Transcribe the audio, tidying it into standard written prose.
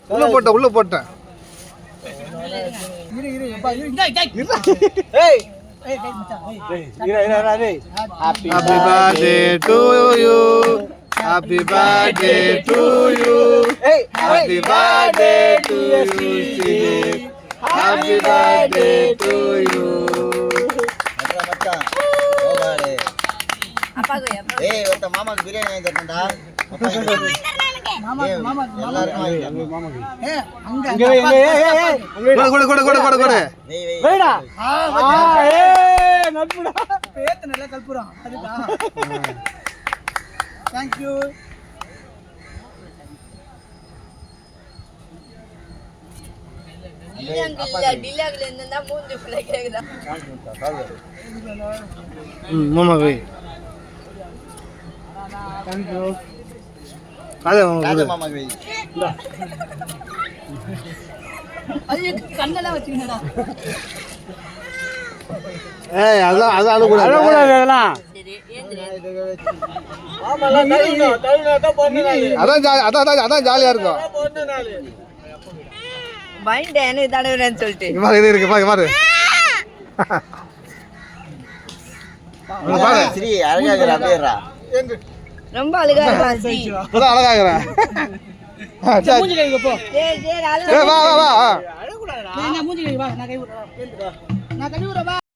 உள்ள போட்டேன் Happy birthday to you. Happy birthday to you. Happy birthday to you. Happy birthday to you. ஏய் ஒருத்த மாமாக்கு பிரியாணி வாங்கி தரேன்டா. மாமா எல்லாரும் மாமாக்கு. அங்க கொடு. வேடா. நட்புடா. பேத்து நல்லா கல்புறோம். அதுடா. Thank you. டிலாக்ல இருந்தா மூஞ்சி ஃபுல்லா கேக்குதா. மாமா வை. Thank you. மாமாக்கு வை. ஐயோ கண்ணெல்லாம் வச்சிங்கடா. ஏய் அதான் அழக்கூடாது அதெல்லாம். சரி ஏந்திரு. அதான் ஜாலியா இருக்கும். மைண்ட் என்ன தடவுறேன்னு சொல்லிட்டு இது இருக்கு பாரு. ஸ்ரீ அழகா இருக்கற அப்படியேடா. ரொம்ப அழகா இருக்கா ஸ்ரீ. அழகா இருக்கற. மூஞ்சி கைக்கு போ. சரி அழகா. வா. அழக்கூடாதுடா. நான் மூஞ்சி கைக்கு வா. நான் கை விடுறேன். நான் கை விடுறேன்.